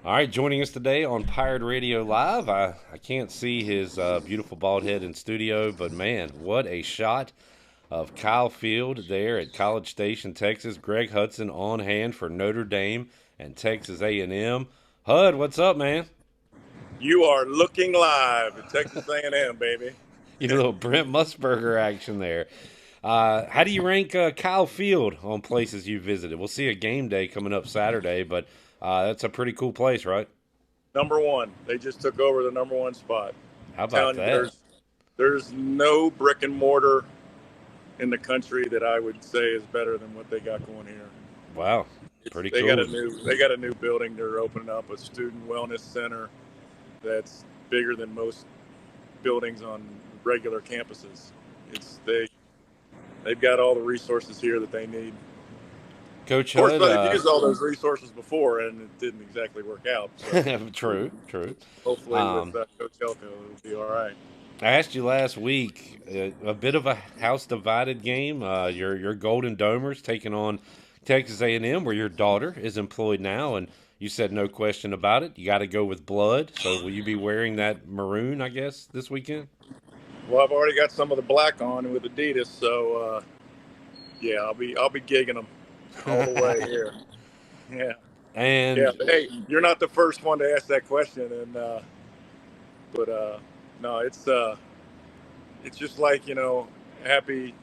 All right, joining us today on Pirate Radio Live. I can't see his beautiful bald head in studio, but man, what a shot of Kyle Field there at College Station, Texas. Greg Hudson on hand for Notre Dame and Texas A&M. Hud, what's up, man? You are looking live at Texas A&M, baby. You know, a little Brent Musburger action there. How do you rank Kyle Field on places you visited? We'll see a game day coming up Saturday, but that's a pretty cool place, right? Number one. They just took over the number one spot. How I'm about telling you, that? there's no brick and mortar in the country that I would say is better than what they got going here. Wow, pretty They got cool. a new building. They're opening up a student wellness center that's bigger than most buildings on regular campuses. They've got all the resources here that they need. Coach Of course, Hud, they've used all those resources before, and it didn't exactly work out. So true, true. hopefully, with Um, Coach Elko, it'll be all right. I asked you last week, a bit of a house divided game. Your Golden Domers taking on Texas A&M, where your daughter is employed now, and you said no question about it. You got to go with blood. So will you be wearing that maroon, I guess, this weekend? Well, I've already got some of the black on with Adidas, so yeah, I'll be gigging them all the way here. Yeah, yeah. And But hey, you're not the first one to ask that question, and but no, it's just like happy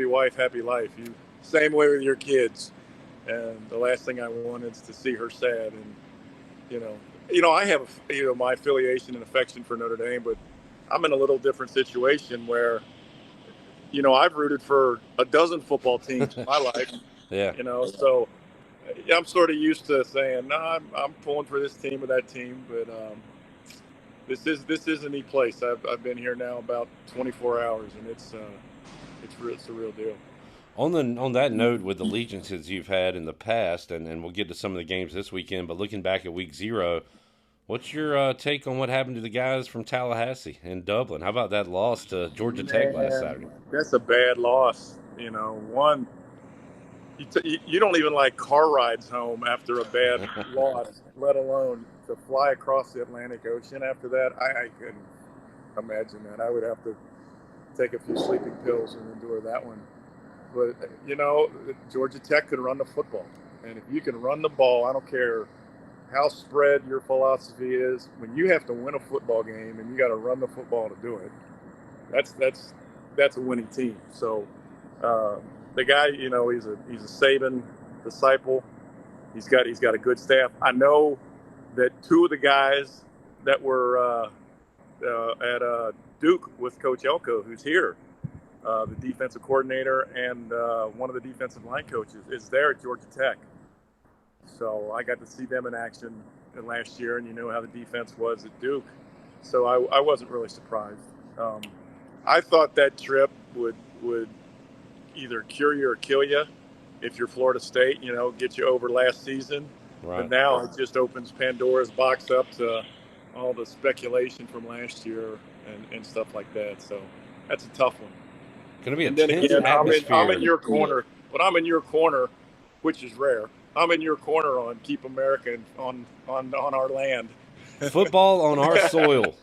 wife, happy life. You same way with your kids, and the last thing I want is to see her sad. And you know, I have my affiliation and affection for Notre Dame, but I'm in a little different situation where I've rooted for a dozen football teams in my life. yeah, So I'm sort of used to saying, no, I'm pulling for this team or that team, but this is a neat place. I've been here now about 24 hours, and it's a real deal. on that note, with allegiances you've had in the past, and we'll get to some of the games this weekend, but looking back at week zero, what's your take on what happened to the guys from Tallahassee and Dublin? How about that loss to Georgia Tech last Man, Saturday? that's a bad loss. One, you don't even like car rides home after a bad loss, let alone to fly across the Atlantic Ocean after that. I couldn't imagine that. I would have to take a few sleeping pills and endure that one. But Georgia Tech could run the football, and if you can run the ball, I don't care how spread your philosophy is. When you have to win a football game and you got to run the football to do it, that's a winning team. So the guy, he's a Saban disciple. He's got a good staff. I know that two of the guys that were at Duke with Coach Elko, who's here, the defensive coordinator and one of the defensive line coaches, is there at Georgia Tech. So I got to see them in action last year, and you know how the defense was at Duke. So I wasn't really surprised. I thought that trip would either cure you or kill you if you're Florida State, get you over last season. But Right. now it just opens Pandora's box up to all the speculation from last year and stuff like that. So that's a tough one. Going to be a And then tense again, I'm in atmosphere. your corner, but I'm in your corner, which is rare. I'm in your corner on Keep America on our land. Football on our soil.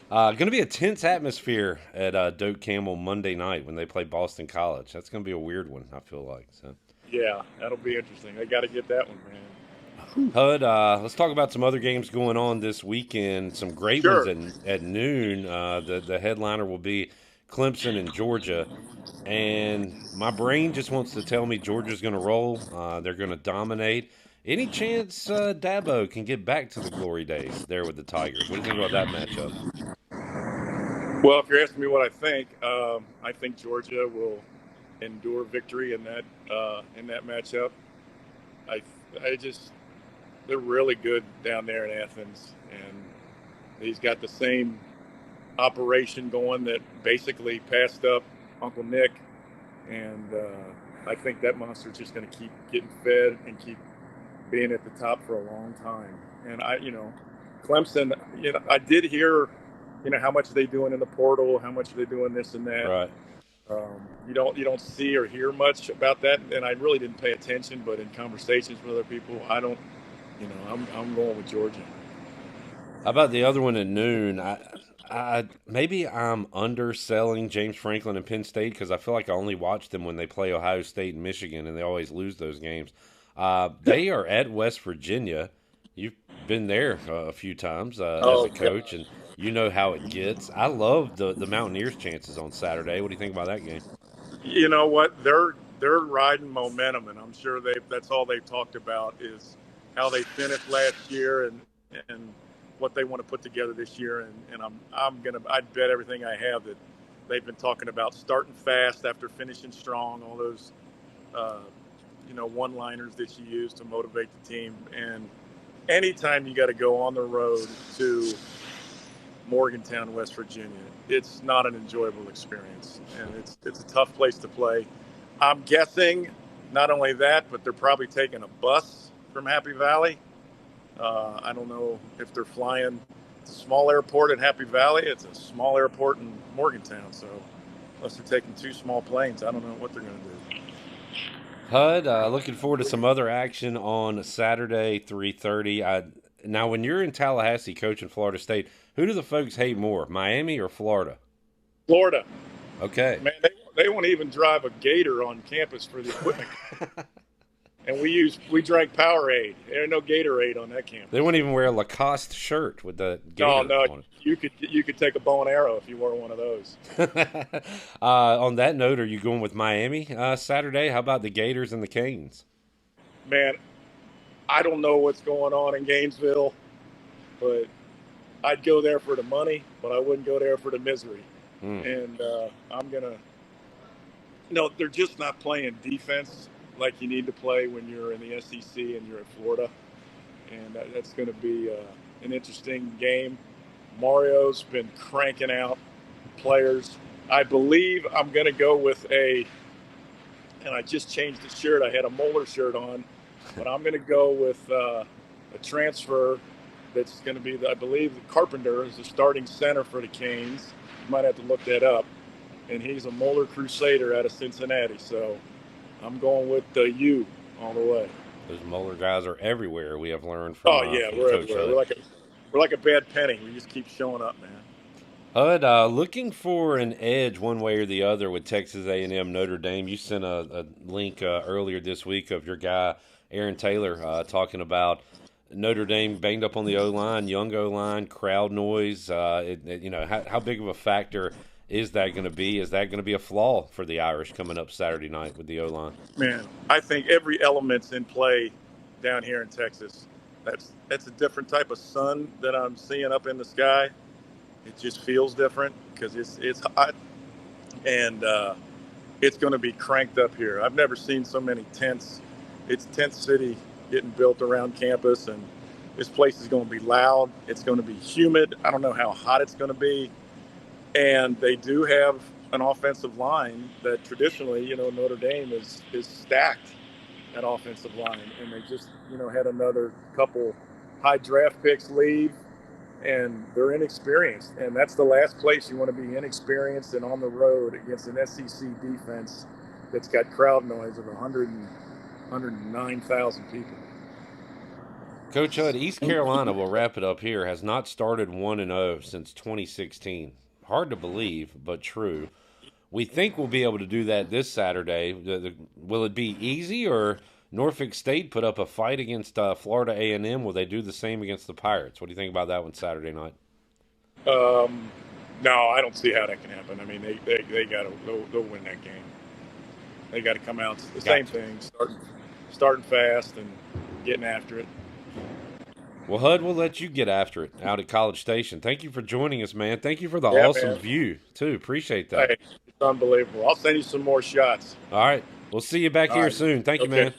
Going to be a tense atmosphere at Doak Campbell Monday night when they play Boston College. That's going to be a weird one, I feel like. So, Yeah, that'll be interesting. I got to get that one, man. Hud, let's talk about some other games going on this weekend. Some great ones Sure. at noon. The headliner will be Clemson and Georgia. And my brain just wants to tell me Georgia's going to roll. They're going to dominate. Any chance Dabo can get back to the glory days there with the Tigers? What do you think about that matchup? Well, if you're asking me what I think Georgia will endure victory in that matchup. I I just they're really good down there in Athens, and he's got the same operation going that basically passed up Uncle Nick, and I think that monster's just going to keep getting fed and keep being at the top for a long time. And Clemson, I did hear, how much are they doing in the portal, how much are they doing this and that. Right. You don't see or hear much about that, and I really didn't pay attention. But in conversations with other people, I don't I'm going with Georgia. How about the other one at noon? Maybe I'm underselling James Franklin and Penn State because I feel like I only watch them when they play Ohio State and Michigan, and they always lose those games. They are at West Virginia. You've been there a few times as Oh a God. coach, and you know how it gets. I love the Mountaineers' chances on Saturday. What do you think about that game? You know what? They're riding momentum, and I'm sure that's all they've talked about is how they finished last year and what they want to put together this year. And I'd bet everything I have that they've been talking about starting fast after finishing strong. All those uh, one-liners that you use to motivate the team. And anytime you got to go on the road to Morgantown, West Virginia, it's not an enjoyable experience, and it's a tough place to play. I'm guessing not only that, but they're probably taking a bus from Happy Valley. I don't know if they're flying. It's a small airport in Happy Valley. It's a small airport in Morgantown. So unless they're taking two small planes, I don't know what they're going to do. Hud, looking forward to some other action on Saturday, 3:30. Now, when you're in Tallahassee coaching Florida State, who do the folks hate more, Miami or Florida? Florida, Okay. man, they won't even drive a Gator on campus for the equipment. And we drank Powerade. There ain't no Gatorade on that campus. They won't even wear a Lacoste shirt with the No, gator no, on you could take a bow and arrow if you wore one of those. it. On that note, are you going with Miami Saturday? How about the Gators and the Canes? Man, I don't know what's going on in Gainesville, but I'd go there for the money, but I wouldn't go there for the misery. And I'm gonna, they're just not playing defense like you need to play when you're in the SEC and you're at Florida, and that's going to be an interesting game. Mario's been cranking out players. I believe I'm going to go with and I just changed the shirt. I had a Moeller shirt on, but I'm going to go with a transfer that's going to be, I believe, the Carpenter is the starting center for the Canes. You might have to look that up. And he's a Moeller Crusader out of Cincinnati. So I'm going with the U all the way. Those Moeller guys are everywhere. We have learned from. Oh yeah, we're everywhere. We're like a bad penny. We just keep showing up, man. Hud, looking for an edge one way or the other with Texas A&M Notre Dame. You sent a link earlier this week of your guy Aaron Taylor talking about Notre Dame banged up on the O-line, young O-line, crowd noise. How big of a factor is that going to be? Is that going to be a flaw for the Irish coming up Saturday night with the O-line? Man, I think every element's in play down here in Texas. That's a different type of sun that I'm seeing up in the sky. It just feels different because it's hot, and it's going to be cranked up here. I've never seen so many tents. It's tent city getting built around campus, and this place is going to be loud. It's going to be humid. I don't know how hot it's going to be. And they do have an offensive line that traditionally, Notre Dame is stacked at offensive line. And they just, had another couple high draft picks leave, and they're inexperienced. And that's the last place you want to be, inexperienced and on the road against an SEC defense that's got crowd noise of 109,000 people. Coach Hud, East Carolina, we'll wrap it up here, has not started 1-0 since 2016. Hard to believe, but true. We think we'll be able to do that this Saturday. Will it be easy, or Norfolk State put up a fight against Florida A&M? Will they do the same against the Pirates? What do you think about that one Saturday night? No, I don't see how that can happen. I mean, they got to they'll win that game. They got to come out the same thing, starting fast and getting after it. Well, Hud, we'll let you get after it out at College Station. Thank you for joining us, man. Thank you for the awesome view, too. Appreciate that. Hey, it's unbelievable. I'll send you some more shots. All right. We'll see you back here soon. Thank you, man.